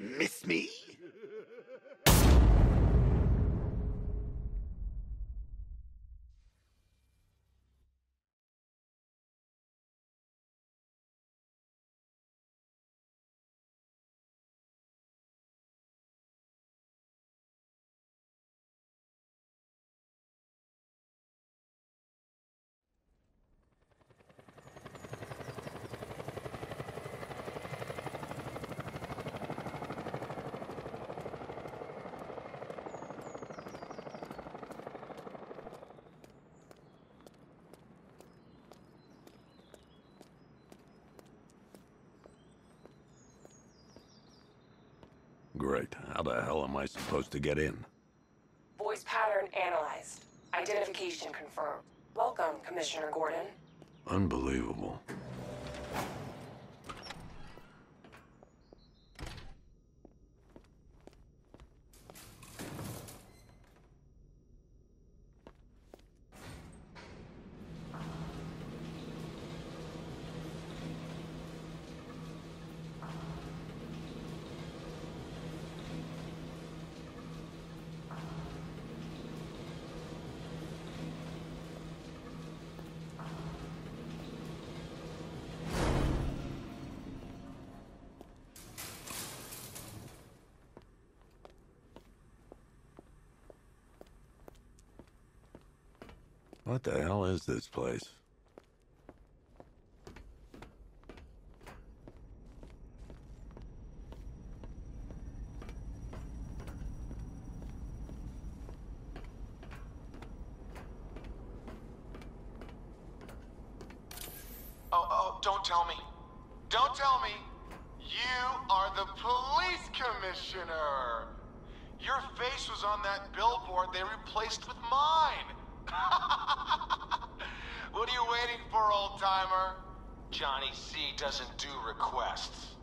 Miss me? Great. How the hell am I supposed to get in? Voice pattern analyzed. Identification confirmed. Welcome, Commissioner Gordon. Unbelievable. What the hell is this place? Oh, don't tell me. Don't tell me. You are the police commissioner. Your face was on that billboard they replaced with mine. What are you waiting for, old-timer? Johnny C doesn't do requests.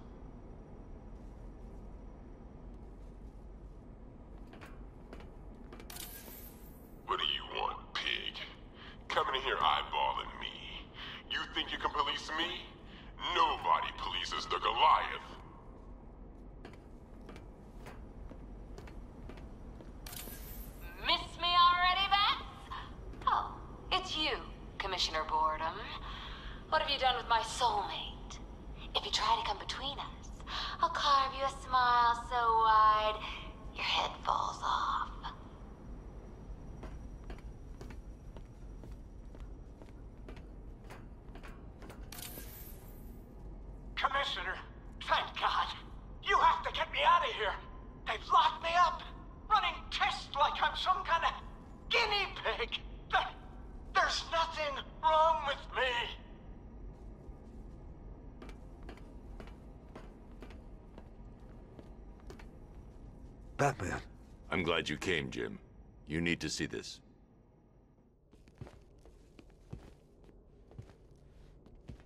What do you want, pig? Coming in here eyeballing me. You think you can police me? Nobody polices the Goliath. Miss me already, Bats? Oh, it's you, Commissioner Boredom. What have you done with my soulmate? If you try to come between us, I'll carve you a smile so wide, your head falls off. Commissioner, thank God. You have to get me out of here. They've locked me up, running tests like I'm some kind of guinea pig. There's nothing wrong with me. Batman. I'm glad you came, Jim. You need to see this.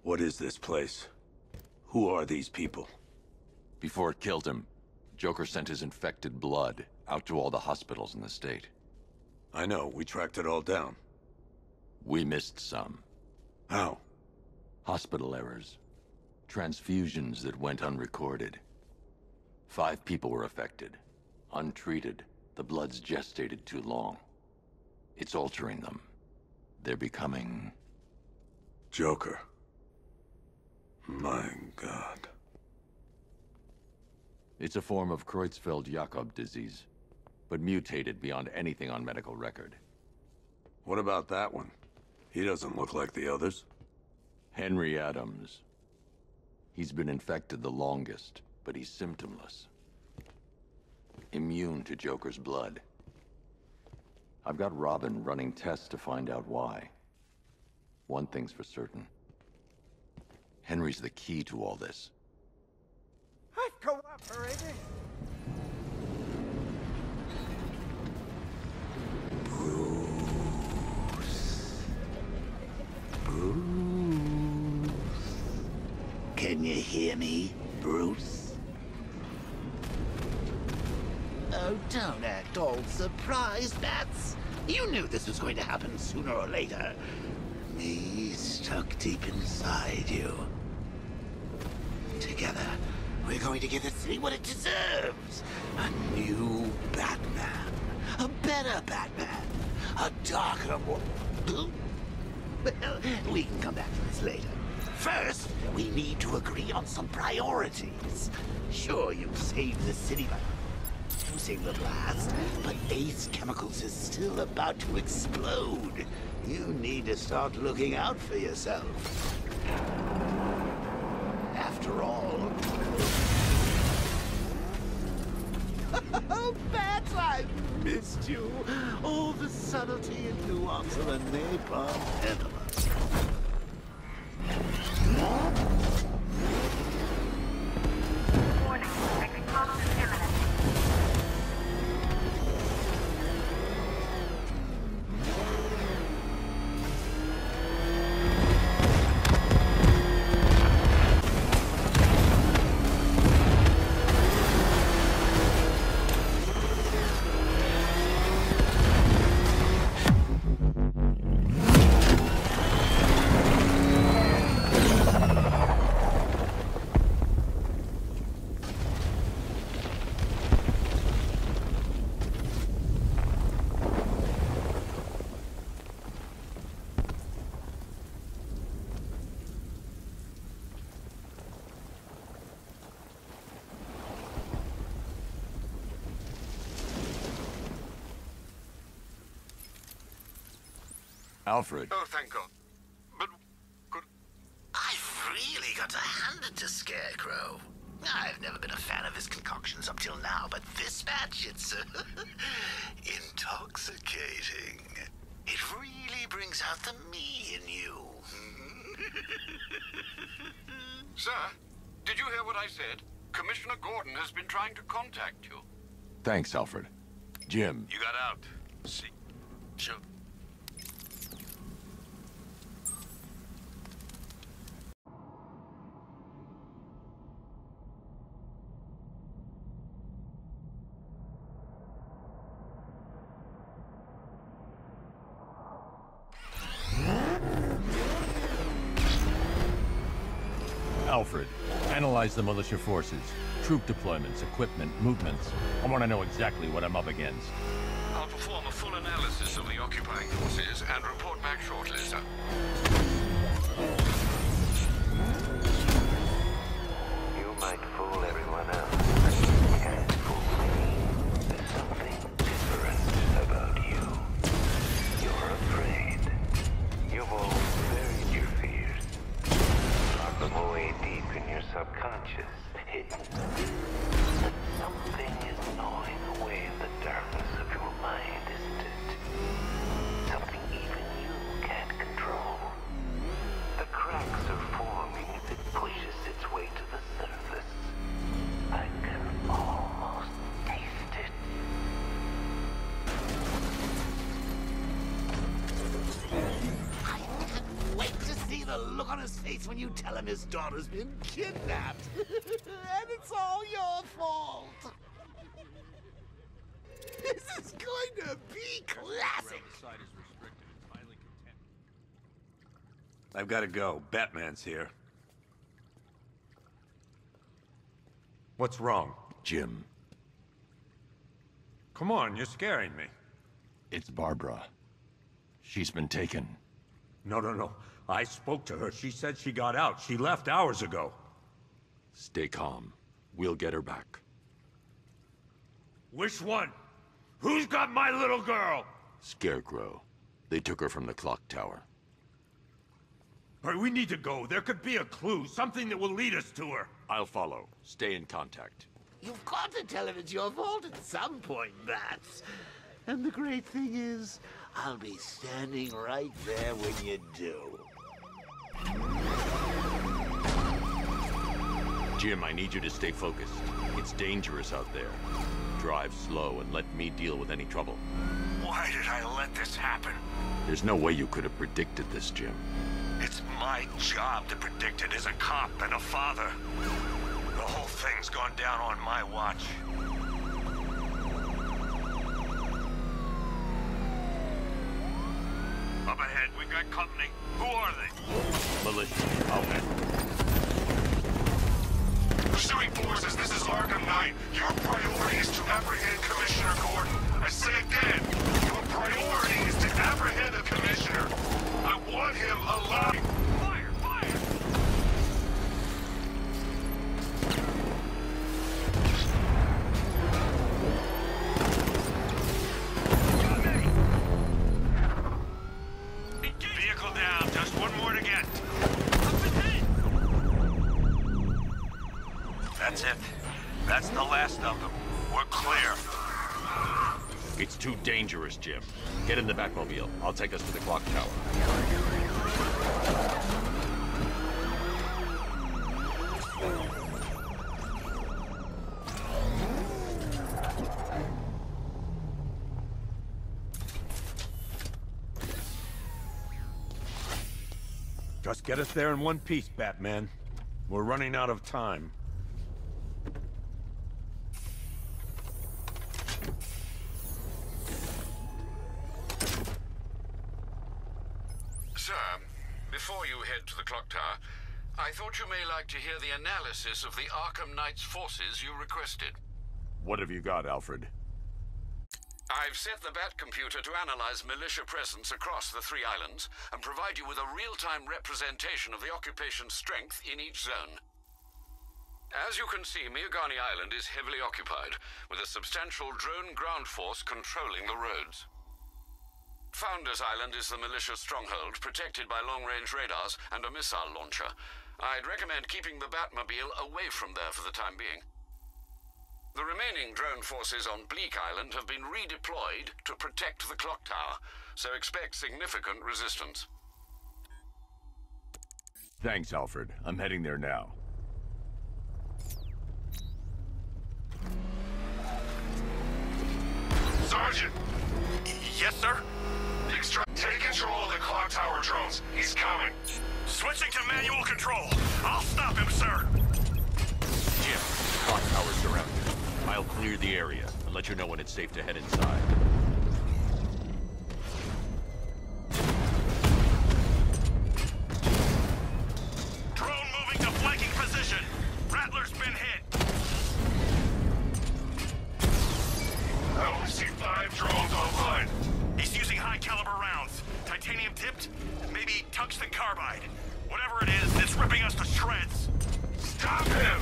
What is this place? Who are these people? Before it killed him, Joker sent his infected blood out to all the hospitals in the state. I know, we tracked it all down. We missed some. How? Hospital errors. Transfusions that went unrecorded. 5 people were affected. Untreated, the blood's gestated too long. It's altering them. They're becoming... Joker. My God. It's a form of Creutzfeldt-Jakob disease, but mutated beyond anything on medical record. What about that one? He doesn't look like the others. Henry Adams. He's been infected the longest, but he's symptomless. Immune to Joker's blood. I've got Robin running tests to find out why. One thing's for certain. Henry's the key to all this. I've cooperated. Bruce. Can you hear me, Bruce? Oh, don't act all surprised, Bats. You knew this was going to happen sooner or later. Me stuck deep inside you. Together, we're going to get this city what it deserves. A new Batman. A better Batman. A darker one. Well, we can come back to this later. First, we need to agree on some priorities. Sure, you saved the city by using the blast, but Ace Chemicals is still about to explode. You need to start looking out for yourself. After all... Oh, Bats, I've missed you. All the subtlety and nuance of a napalm enema. Warning, explosion imminent. Alfred. Oh, thank God. But could... I've really got to hand it to Scarecrow. I've never been a fan of his concoctions up till now, but this batch, it's intoxicating. It really brings out the me in you. Sir, did you hear what I said? Commissioner Gordon has been trying to contact you. Thanks, Alfred. Jim. You got out. See. Sure. Alfred, analyze the militia forces, troop deployments, equipment, movements. I want to know exactly what I'm up against. I'll perform a full analysis of the occupying forces and report back shortly, sir. You might fool everyone else, but you can't fool me. There's something different about you. You're afraid. You've always buried your fears. Locked them away deep in your subconscious, hidden. But something is gnawing away in the darkness of your mind, isn't it? Something even you can't control. The cracks are forming as it pushes its way to the surface. I can almost taste it. I can't wait to see the look on his face when you tell him his daughter's been kidnapped. And it's all your fault. This is going to be classic. I've got to go. Batman's here. What's wrong? Jim. Come on, you're scaring me. It's Barbara. She's been taken. No. I spoke to her. She said she got out. She left hours ago. Stay calm. We'll get her back. Which one? Who's got my little girl? Scarecrow. They took her from the clock tower. All right, we need to go. There could be a clue, something that will lead us to her. I'll follow. Stay in contact. You've got to tell him it's your fault at some point, Bats. And the great thing is, I'll be standing right there when you do. Jim, I need you to stay focused. It's dangerous out there. Drive slow and let me deal with any trouble. Why did I let this happen? There's no way you could have predicted this, Jim. It's my job to predict it as a cop and a father. The whole thing's gone down on my watch. Up ahead, we've got company. Who are they? Militia. I'll handle it. Pursuing forces, this is Arkham apprehend Commissioner Gordon. I say again, your priority is to apprehend the Commissioner. I want him alive. Fire! Fire! Vehicle down. Just one more to get. That's it. That's the last of them. We're clear. It's too dangerous, Jim. Get in the Batmobile. I'll take us to the clock tower. Just get us there in one piece, Batman. We're running out of time. Sir, before you head to the clock tower, I thought you may like to hear the analysis of the Arkham Knight's forces you requested. What have you got, Alfred? I've set the Bat computer to analyze militia presence across the 3 islands and provide you with a real-time representation of the occupation strength in each zone. As you can see, Miagani Island is heavily occupied, with a substantial drone ground force controlling the roads. Founders Island is the militia stronghold, protected by long-range radars and a missile launcher. I'd recommend keeping the Batmobile away from there for the time being. The remaining drone forces on Bleak Island have been redeployed to protect the clock tower, so expect significant resistance. Thanks, Alfred. I'm heading there now. Sergeant! Yes, sir? Take control of the clock tower drones. He's coming. Switching to manual control. I'll stop him, sir. Jim, clock tower's surrounded. I'll clear the area and let you know when it's safe to head inside. Drone moving to flanking position. Rattler's been hit. I only see 5 drones online. He's using high-caliber rounds. Titanium tipped? Maybe tungsten carbide. Whatever it is, it's ripping us to shreds. Stop him!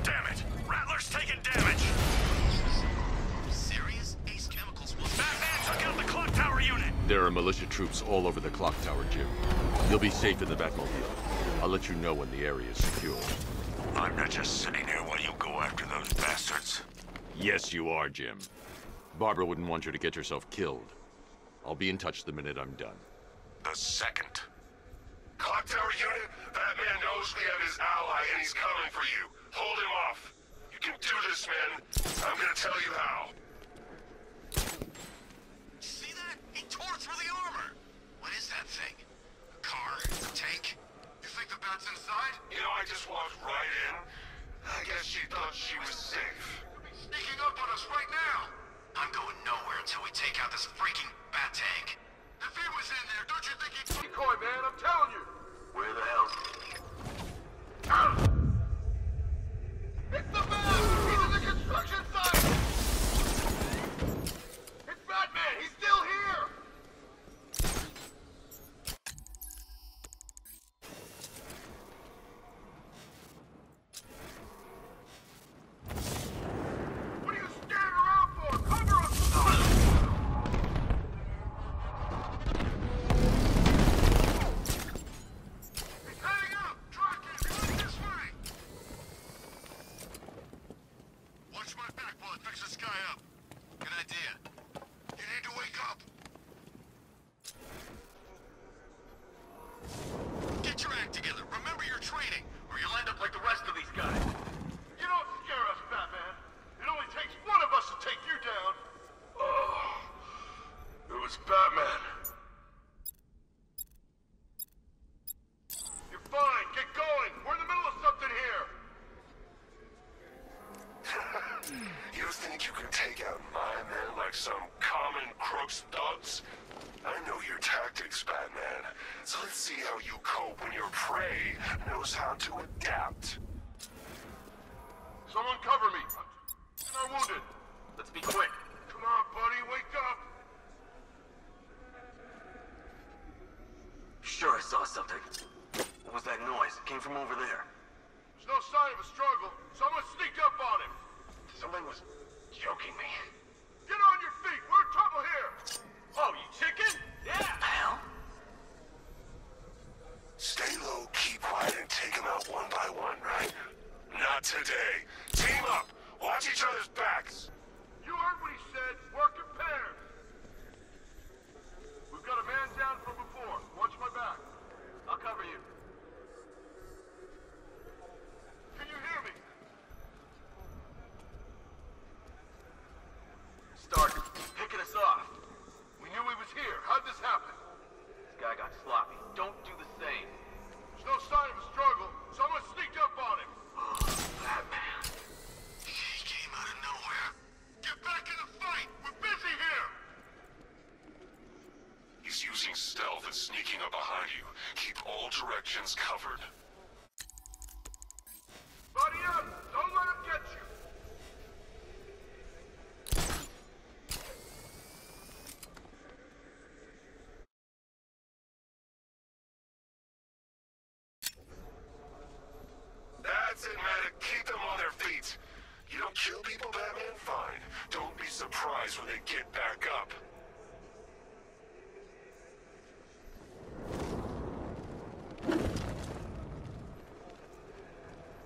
Damn it! Rattler's taking damage! Serious? Ace Chemicals will... Batman took out the clock tower unit! There are militia troops all over the clock tower, Jim. You'll be safe in the Batmobile. I'll let you know when the area is secure. I'm not just sitting here while you go after those bastards. Yes, you are, Jim. Barbara wouldn't want you to get yourself killed. I'll be in touch the minute I'm done. The second. Clock tower unit, Batman knows we have his ally and he's coming for you. Hold him off. You can do this, man. I'm gonna tell you how. See that? He tore through the armor! What is that thing? A car? A tank? You think the Bat's inside? You know, I just walked right in. I guess she thought she was safe. Sneaking up on us right now! I'm going nowhere until we take out this freaking Bat tank. If he was in there, don't you think he'd... Decoy, man, I'm telling you! Where the hell? It's the Bat! He's in the construction site! It's Batman! He's still here! What are you standing around for? Cover us! He's heading up! Track him! He's this way! Watch my back while it fix this guy up. Good idea. You need to wake up. Get your act together. Remember your training, or you'll end up like the rest of these guys. You don't scare us, Batman. It only takes one of us to take you down. Oh, it was Batman. You're fine. Get going. We're in the middle of something here. You think you can take out my men like some common crooks thugs? I know your tactics, Batman. So let's see how you cope when your prey knows how to adapt. Someone cover me! I'm wounded! Let's be quick! Come on, buddy, wake up! Sure, I saw something. What was that noise? It came from over there. There's no sign of a struggle. Someone sneaked up on him! Somebody was joking me. Get on your feet! We're in trouble here! Oh, you chicken? Yeah! Hell? Stay low, keep quiet, and take them out one by one, right? Not today. Team up! Watch each other's backs! You heard what he said. Work in pairs. We've got a man down from before. Watch my back. I'll cover you. Can you hear me? Stark, picking us off. We knew he was here. How'd this happen? This guy got sloppy. Don't do the same. There's no sign of a struggle. Someone sneaked up on him. Batman. He came out of nowhere. Get back in the fight! We're busy here! He's using stealth and sneaking up behind you. Keep all directions covered. Buddy up! Don't let him get you! That's it, medic. Keep them on their feet. You don't kill people, Batman? Fine. Don't be surprised when they get back up.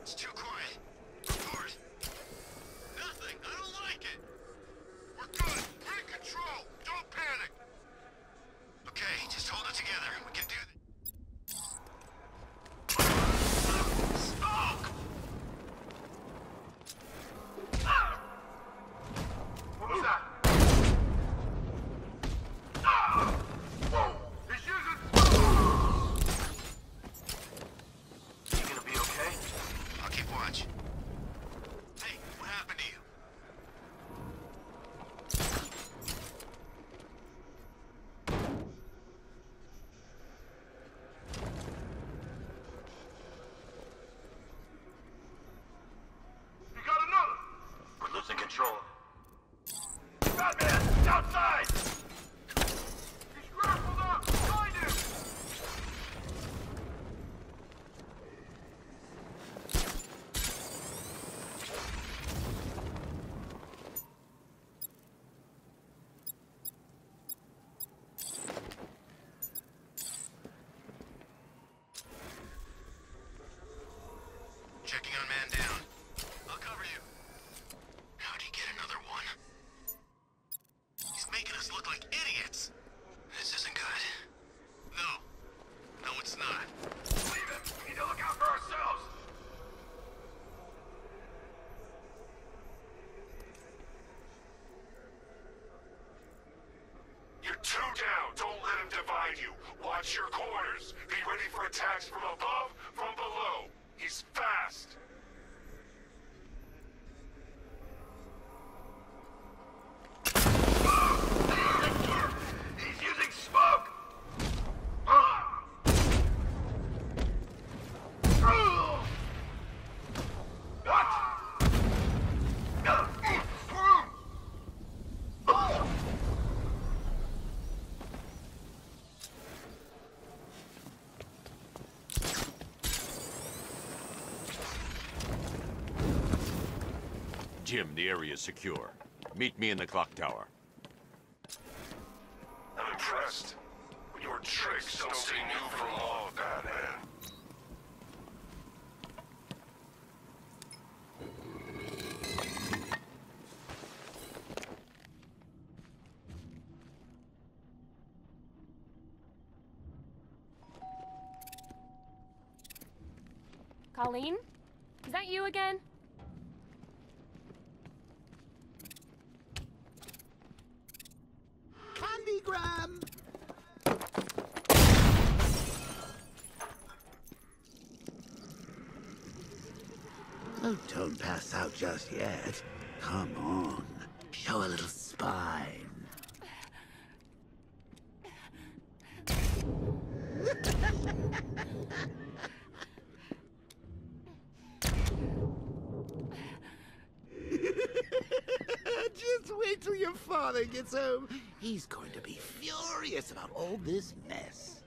It's too quiet. Report. Nothing. I don't like it. We're good. We're in control. Don't panic. Okay, just hold it together. We can do this. Smoke! What was that? Whoa! He's using smoke! You gonna be okay? I'll keep watch. Hey, what happened to you? You got another! We're losing control. Batman! Outside! He's grappled up! Find him! Checking on man down. I'll cover you. How'd he get another one? He's making us look like idiots. This isn't good. No. No, it's not. Leave him! We need to look out for ourselves! You're two down. Don't let him divide you. Watch your corners. Be ready for attacks from above, from below. He's fast. He's using smoke! What? Jim, the area is secure. Meet me in the clock tower. I'm impressed. Your tricks don't stay new for long, Batman. Colleen? Is that you again? Candygram! Oh, don't pass out just yet. Come on. Show a little spine. Just wait till your father gets home. He's going to be furious about all this mess.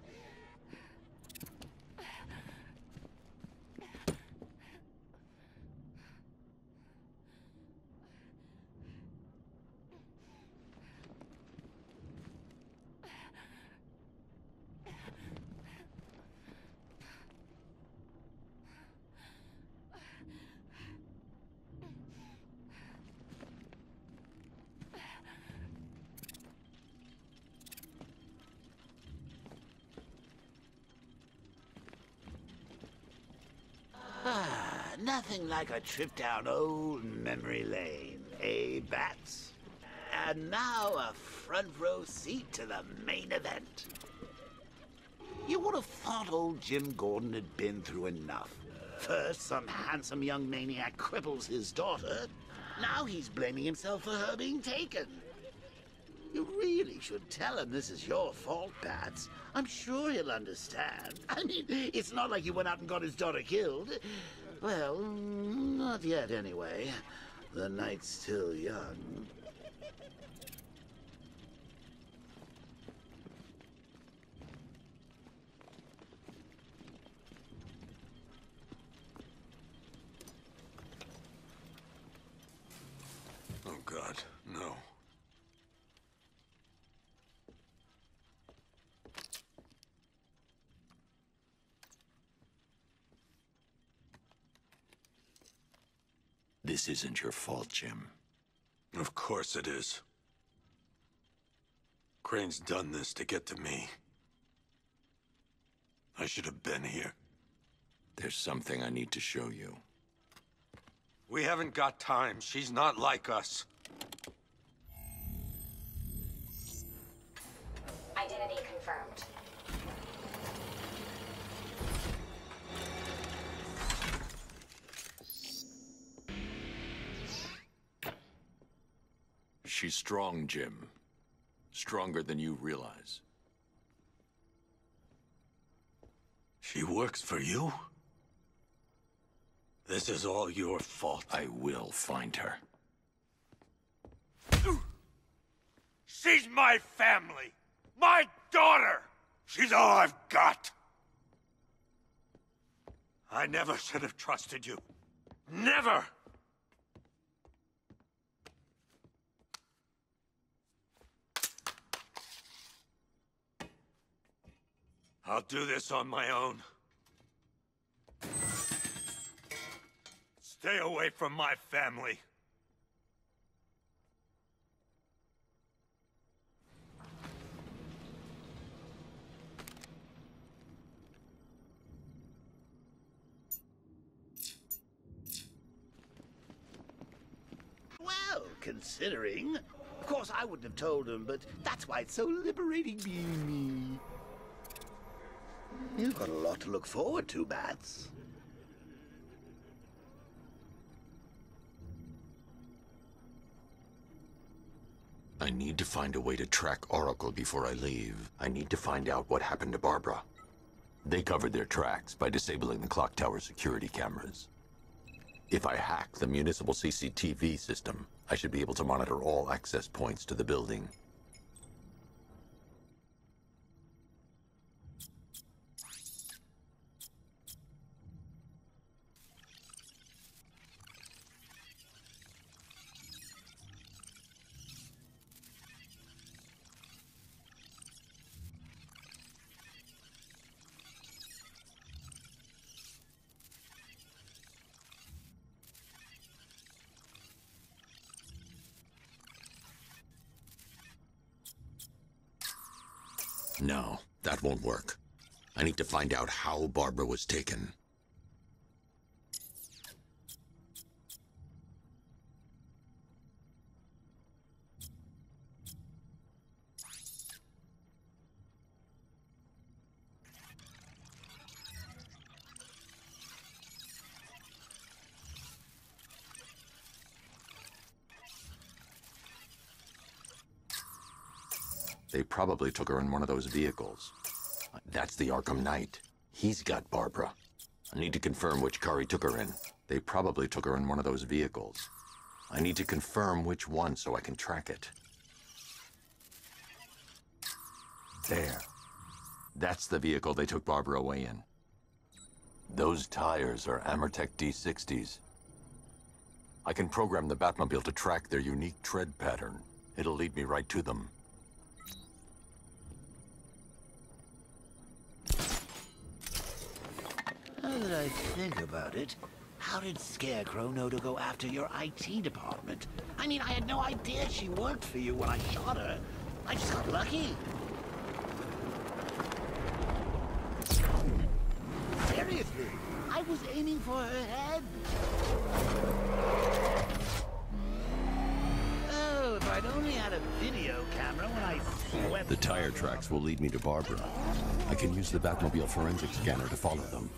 Nothing like a trip down old memory lane, eh, Bats? And now a front row seat to the main event. You would have thought old Jim Gordon had been through enough. First, some handsome young maniac cripples his daughter. Now he's blaming himself for her being taken. You really should tell him this is your fault, Bats. I'm sure he'll understand. I mean, it's not like you went out and got his daughter killed. Well, not yet, anyway. The night's still young. Oh, God, no. This isn't your fault, Jim. Of course it is. Crane's done this to get to me. I should have been here. There's something I need to show you. We haven't got time. She's not like us. Identity confirmed. She's strong, Jim. Stronger than you realize. She works for you? This is all your fault. I will find her. She's my family! My daughter! She's all I've got! I never should have trusted you. Never! I'll do this on my own. Stay away from my family. Well, considering. Of course, I wouldn't have told him, but that's why it's so liberating being me. You've got a lot to look forward to, Bats. I need to find a way to track Oracle before I leave. I need to find out what happened to Barbara. They covered their tracks by disabling the clock tower security cameras. If I hack the municipal CCTV system, I should be able to monitor all access points to the building. No, that won't work. I need to find out how Barbara was taken. They probably took her in one of those vehicles. That's the Arkham Knight. He's got Barbara. I need to confirm which car he took her in. They probably took her in one of those vehicles. I need to confirm which one so I can track it. There. That's the vehicle they took Barbara away in. Those tires are Amertech D60s. I can program the Batmobile to track their unique tread pattern. It'll lead me right to them. Now that I think about it, how did Scarecrow know to go after your IT department? I mean, I had no idea she worked for you when I shot her. I just got lucky. Seriously, I was aiming for her head. Oh, if I'd only had a video camera when I swept... The tire tracks will lead me to Barbara. I can use the Batmobile forensic scanner to follow them.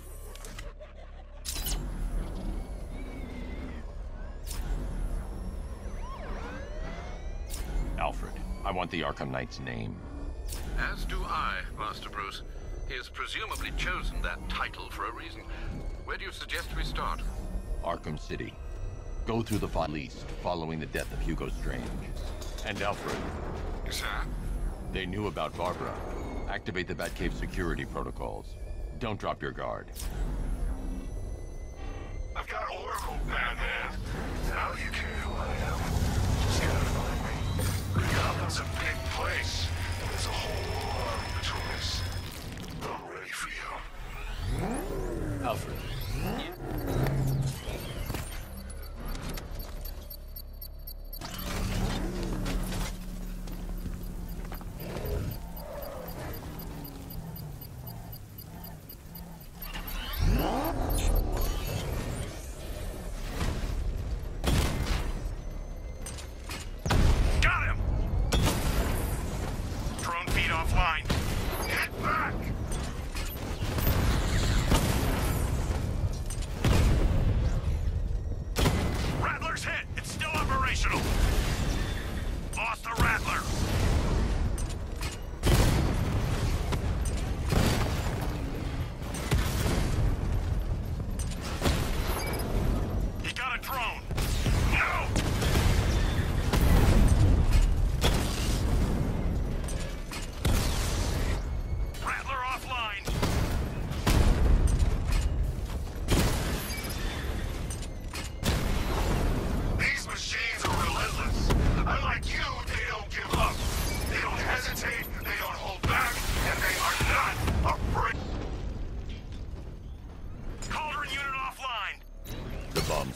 Alfred, I want the Arkham Knight's name. As do I, Master Bruce. He has presumably chosen that title for a reason. Where do you suggest we start? Arkham City. Go through the file east, following the death of Hugo Strange. And Alfred. Sir? They knew about Barbara. Activate the Batcave security protocols. Don't drop your guard. I've got Oracle, Batman. Now you care who I am. Just gotta find me. Gotham's a big place, and there's a whole army between us. I'm ready for you. Alfred.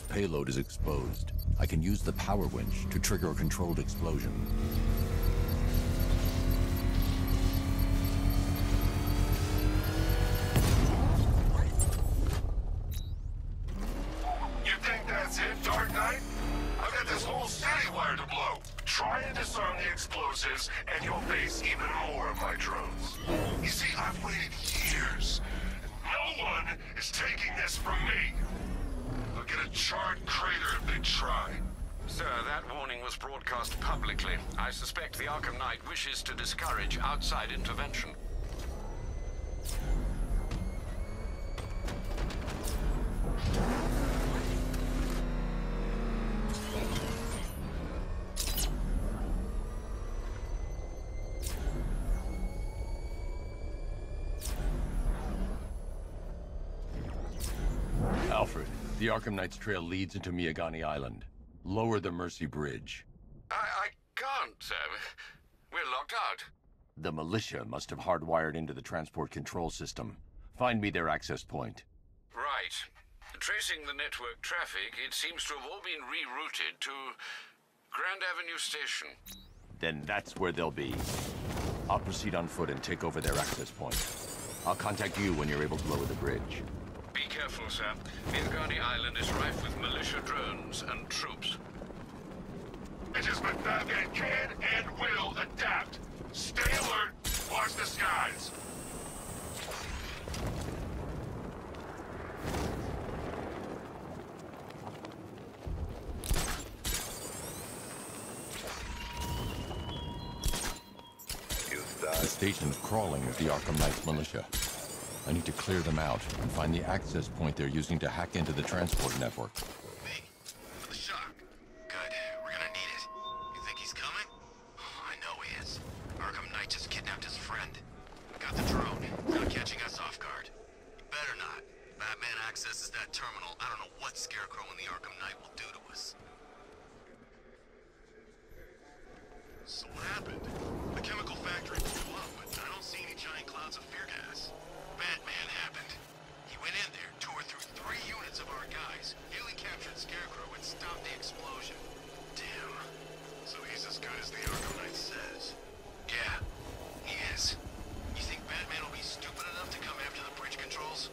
Payload is exposed. I can use the power winch to trigger a controlled explosion. You think that's it, Dark Knight? I've got this whole city wired to blow. Try and disarm the explosives, and you'll face even more of my drones. You see, I've waited years, and no one is taking this from me. They'll get a charred crater if they try. Sir, that warning was broadcast publicly. I suspect the Arkham Knight wishes to discourage outside intervention. Alfred, the Arkham Knight's trail leads into Miagani Island. Lower the Mercy Bridge. I can't, sir. We're locked out. The militia must have hardwired into the transport control system. Find me their access point. Right. Tracing the network traffic, it seems to have all been rerouted to Grand Avenue Station. Then that's where they'll be. I'll proceed on foot and take over their access point. I'll contact you when you're able to lower the bridge. Be careful, sir. Miagani Island is rife with militia drones and troops. It is but Batman can and will adapt. Stay alert. Watch the skies. The station's crawling with the Arkham Knight's militia. I need to clear them out and find the access point they're using to hack into the transport network. Me? For the shock. Good. We're gonna need it. You think he's coming? Oh, I know he is. Arkham Knight just kidnapped his friend. Got the drone. Not catching us off guard. Better not. Batman accesses that terminal. I don't know what Scarecrow and the Arkham Knight will do to us. So what happened? The chemical factory blew up, but I don't see any giant clouds of fear gas. Batman happened. He went in there, tore through 3 units of our guys, nearly captured Scarecrow, and stopped the explosion. Damn. So he's as good as the Arkham Knight says. Yeah, he is. You think Batman will be stupid enough to come after the bridge controls?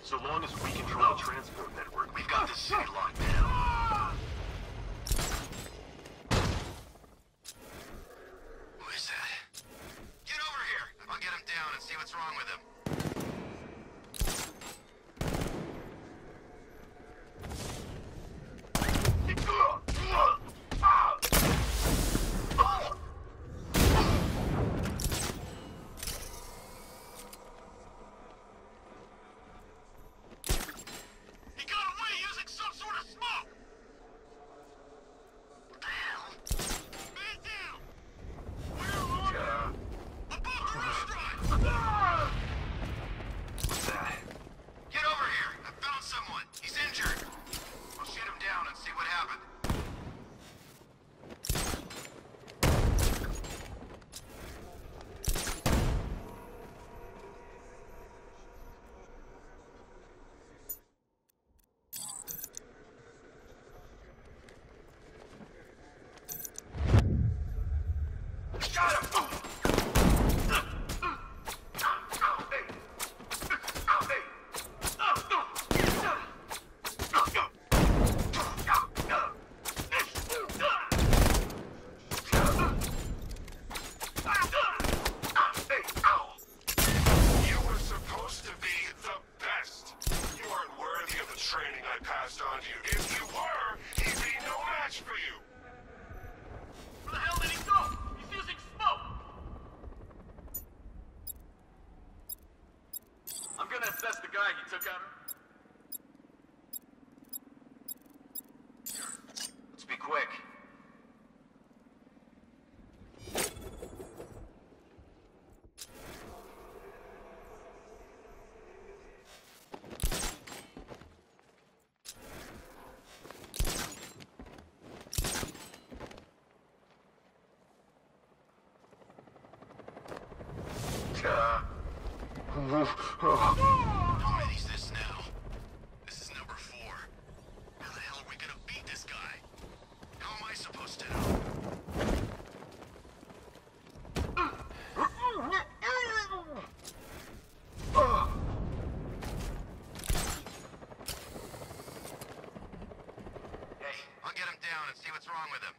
So long as we control the transport network, we've got this city locked down. Who is that? Get over here! I'll get him down and see what's wrong with him. Let's be quick. How many's this now? This is number 4. How the hell are we gonna beat this guy? How am I supposed to know? Hey, I'll get him down and see what's wrong with him.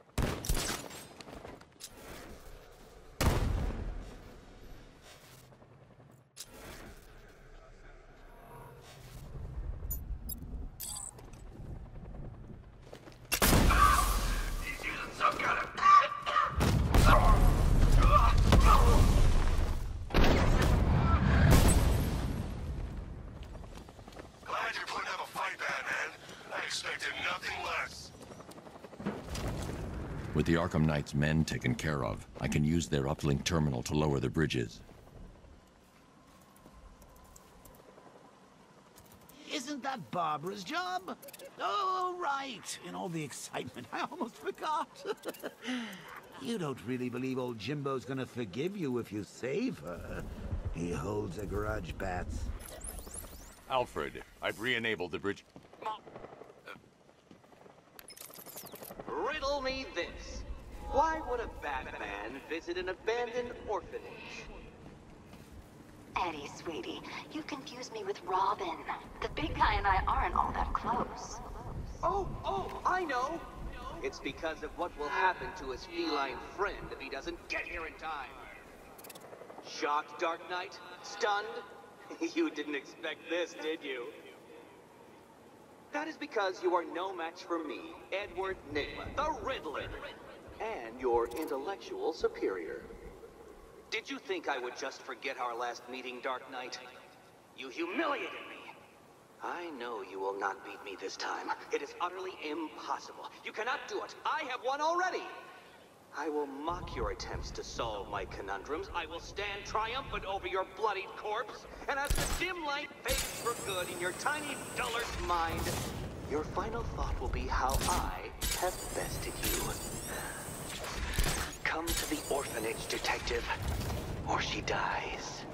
With the Arkham Knight's men taken care of, I can use their uplink terminal to lower the bridges. Isn't that Barbara's job? Oh, right. In all the excitement, I almost forgot. You don't really believe old Jimbo's gonna forgive you if you save her. He holds a grudge, Bats. Alfred, I've re-enabled the bridge. Riddle me this. Why would a Batman visit an abandoned orphanage? Eddie, sweetie, you confused me with Robin. The big guy and I aren't all that close. Oh, I know. It's because of what will happen to his feline friend if he doesn't get here in time. shocked, Dark Knight? Stunned? You didn't expect this, did you? That is because you are no match for me, Edward Nygma, the Riddler, and your intellectual superior. Did you think I would just forget our last meeting, Dark Knight? You humiliated me. I know you will not beat me this time. It is utterly impossible. You cannot do it. I have won already. I will mock your attempts to solve my conundrums. I will stand triumphant over your bloodied corpse. And as the dim light fades for good in your tiny dullard's mind, your final thought will be how I have bested you. Come to the orphanage, detective, or she dies.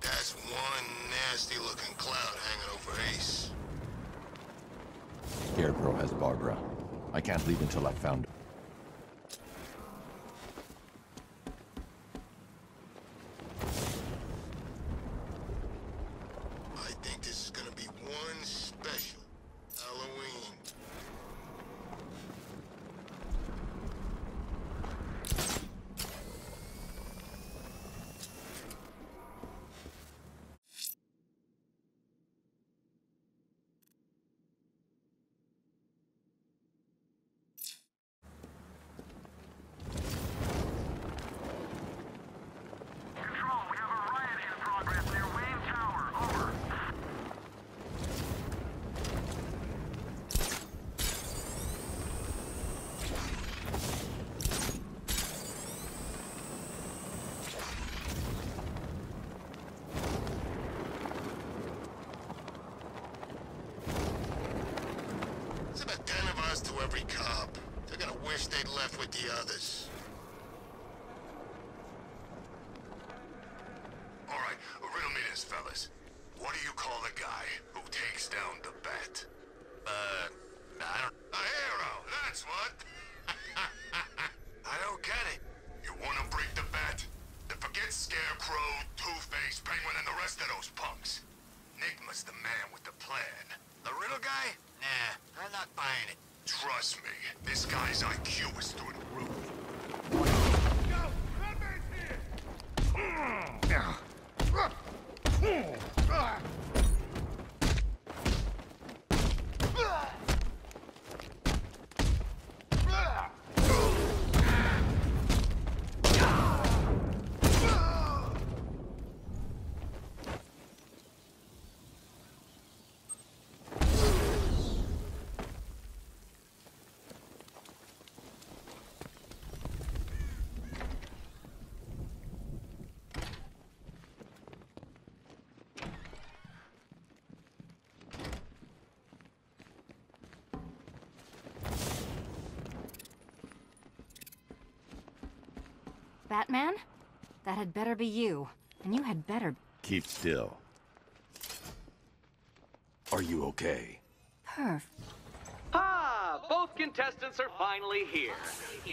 That's one nasty-looking cloud hanging over Ace. Scarecrow has Barbara. I can't leave until I've found her. I think this is gonna be one special Halloween. It's about 10 of us to every cop. They're gonna wish they'd left with the others. All right, riddle me this, fellas. What do you call the guy who takes down the bat? I don't... A hero, that's what! I don't get it. You wanna break the bat? Then forget Scarecrow, Two-Face, Penguin, and the rest of those punks. Nygma's the man with the plan. The riddle guy? Nah, I'm not buying it. Trust me, this guy's IQ is through the roof. Batman? That had better be you. And you had better... Keep still. Are you okay? Perf. Ah, both contestants are finally here.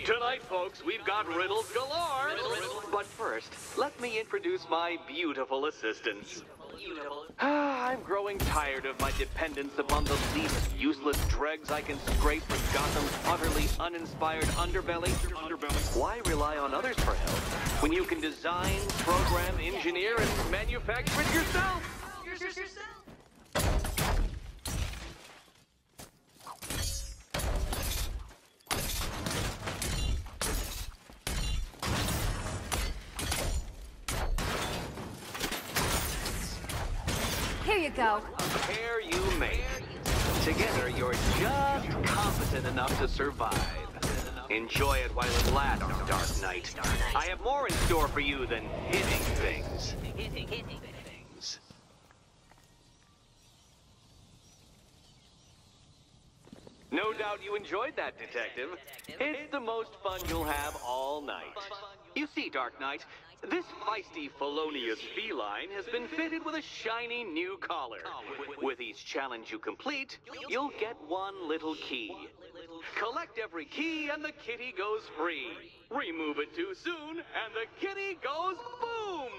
Tonight, folks, we've got riddles galore. But first, let me introduce my beautiful assistants. I'm growing tired of my dependence upon the least useless dregs I can scrape from Gotham's utterly uninspired underbelly. Why rely on others for help when you can design, program, engineer, and manufacture it yourself? Here you go. A pair you make. Together, you're just competent enough to survive. Enjoy it while it lasts, Dark Knight. I have more in store for you than hitting things. No doubt you enjoyed that, Detective. It's the most fun you'll have all night. You see, Dark Knight, this feisty, felonious feline has been fitted with a shiny new collar. With each challenge you complete, you'll get one little key. Collect every key and the kitty goes free. Remove it too soon, and the kitty goes boom!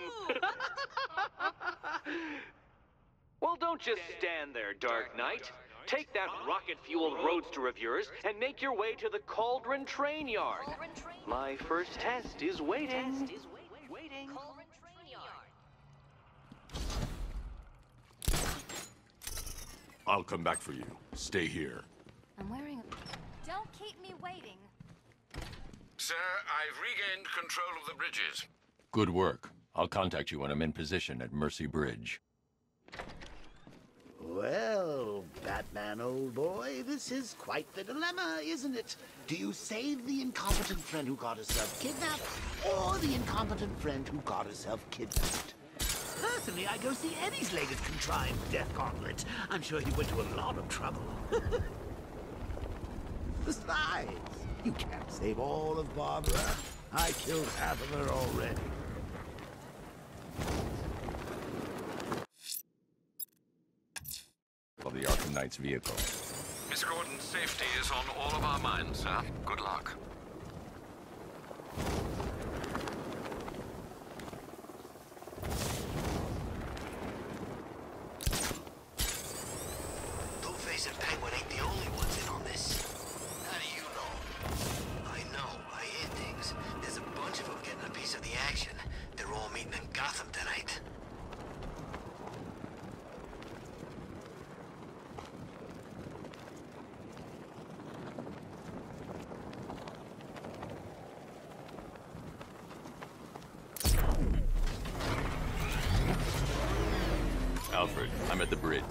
Well, don't just stand there, Dark Knight. Take that rocket-fueled roadster of yours and make your way to the Cauldron Train Yard. My first test is waiting. I'll come back for you. Stay here. I'm wearing a... Don't keep me waiting. Sir, I've regained control of the bridges. Good work. I'll contact you when I'm in position at Mercy Bridge. Well, Batman, old boy, this is quite the dilemma, isn't it? Do you save the incompetent friend who got herself kidnapped, or the incompetent friend who got herself kidnapped? Personally, I go see Eddie's latest contrived death gauntlet. I'm sure he went to a lot of trouble. Besides, you can't save all of Barbara. I killed half of her already. Of the Arkham Knight's vehicle. Miss Gordon's safety is on all of our minds, sir. Good luck. Two-Face and Penguin ain't the only ones in on this. How do you know? I know. I hear things. There's a bunch of them getting a piece of the action. They're all meeting in Gotham tonight. Alfred, I'm at the bridge.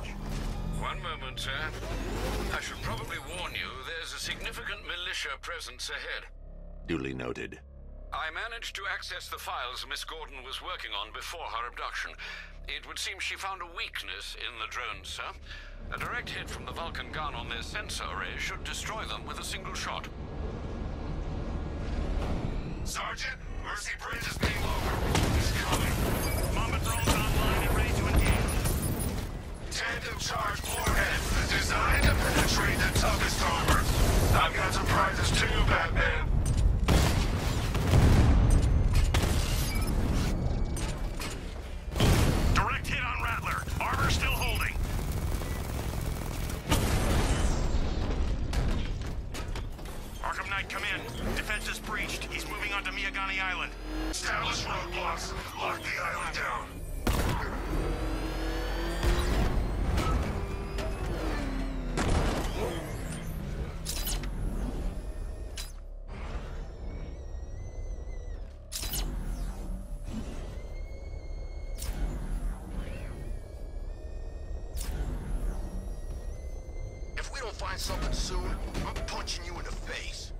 One moment, sir. I should probably warn you, there's a significant militia presence ahead. Duly noted. I managed to access the files Miss Gordon was working on before her abduction. It would seem she found a weakness in the drones, sir. A direct hit from the Vulcan gun on their sensor array should destroy them with a single shot. Sergeant, Mercy Bridge is being lowered. He's coming. Mama drones online and ready to engage. Tandem charge warhead, designed to penetrate the toughest armor. I've got surprises too, Batman. Direct hit on Rattler. Armor still holding. Arkham Knight, come in. Defense is breached. He's moving onto Miyagani Island. Establish roadblocks. Lock the island down. If we don't find something soon, I'm punching you in the face.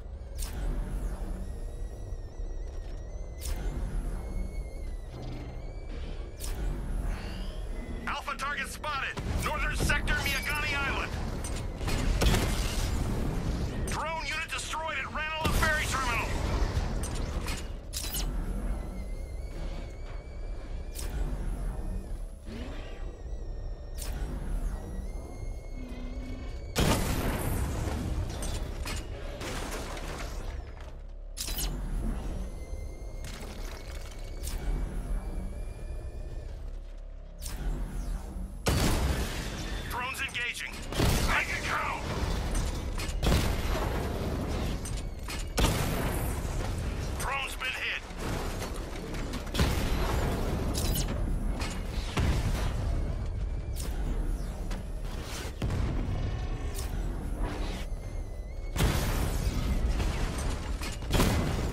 Alpha target spotted. Northern sector, Miyagani Island. Drone unit destroyed at Ranelagh Ferry Terminal. Drones engaging. Make it count! Drone's been hit.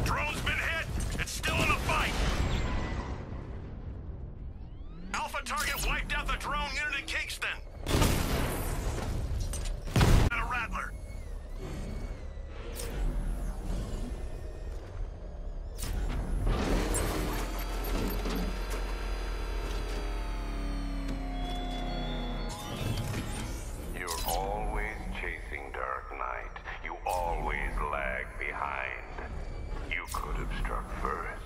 Drone's been hit. It's still in the fight. Alpha target wiped out the drone unit in Kingston. And a Rattler. You're always chasing Dark Knight. You always lag behind. You could have struck first,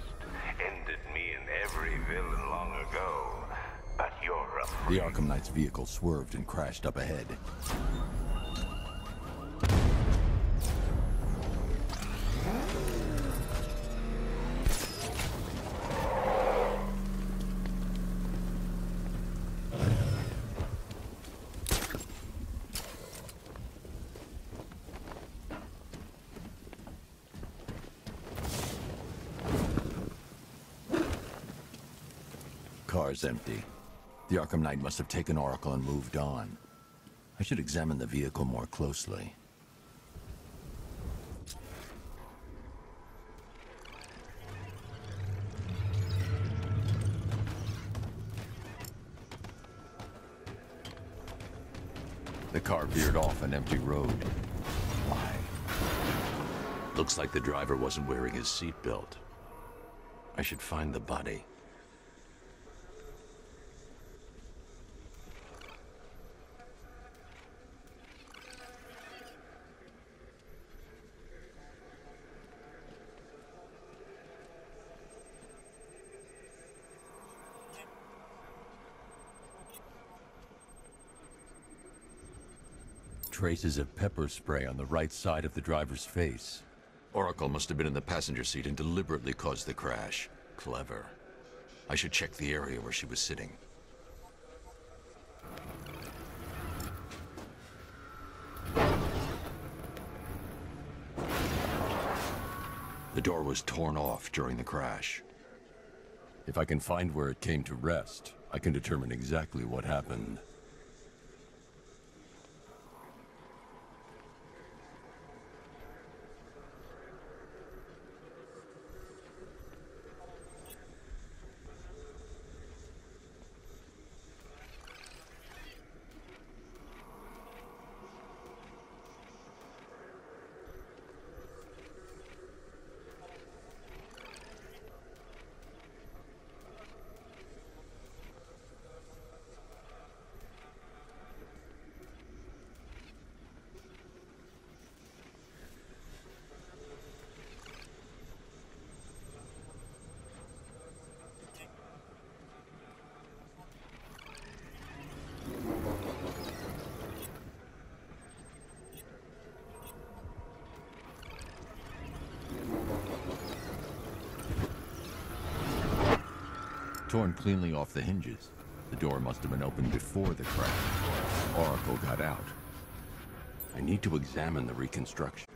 ended me and every villain long ago, but you're The Arkham Knight's vehicle swerved and crashed up ahead. Car's empty. The Arkham Knight must have taken Oracle and moved on. I should examine the vehicle more closely. The car veered off an empty road. Why? Looks like the driver wasn't wearing his seatbelt. I should find the body. Traces of pepper spray on the right side of the driver's face. Oracle must have been in the passenger seat and deliberately caused the crash. Clever. I should check the area where she was sitting. The door was torn off during the crash. If I can find where it came to rest, I can determine exactly what happened. Torn cleanly off the hinges. The door must have been opened before the crash. Oracle got out. I need to examine the reconstruction.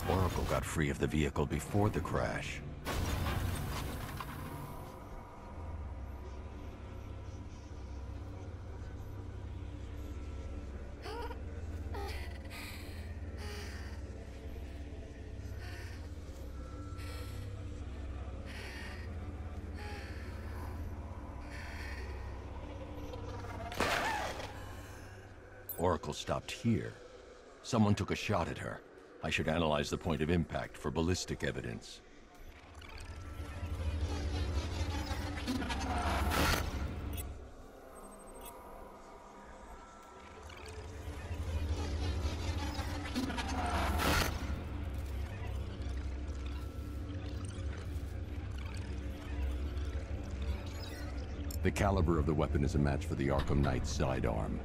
Oracle got free of the vehicle before the crash. Oracle stopped here. Someone took a shot at her. I should analyze the point of impact for ballistic evidence. The caliber of the weapon is a match for the Arkham Knight's sidearm.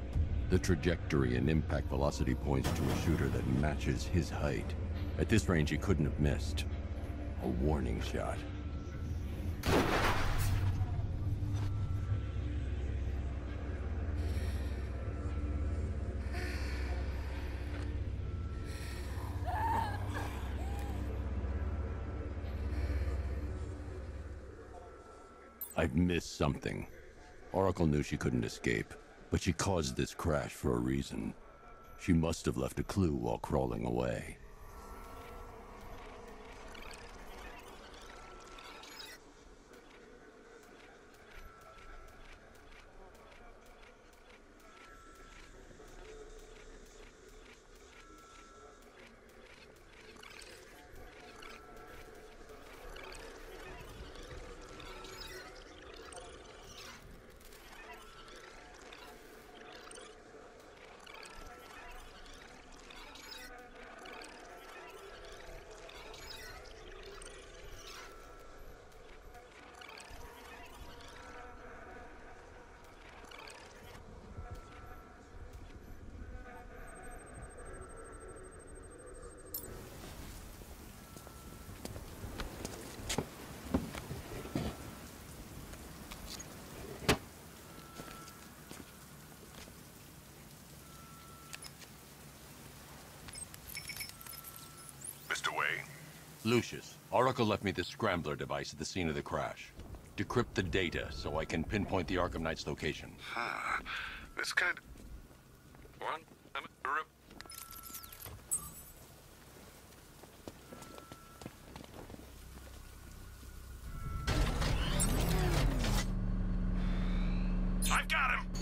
The trajectory and impact velocity points to a shooter that matches his height. At this range, he couldn't have missed. A warning shot. I've missed something. Oracle knew she couldn't escape. But she caused this crash for a reason. She must have left a clue while crawling away. Lucius, Oracle left me the scrambler device at the scene of the crash. Decrypt the data so I can pinpoint the Arkham Knight's location. Huh. This kind... One... I've got him!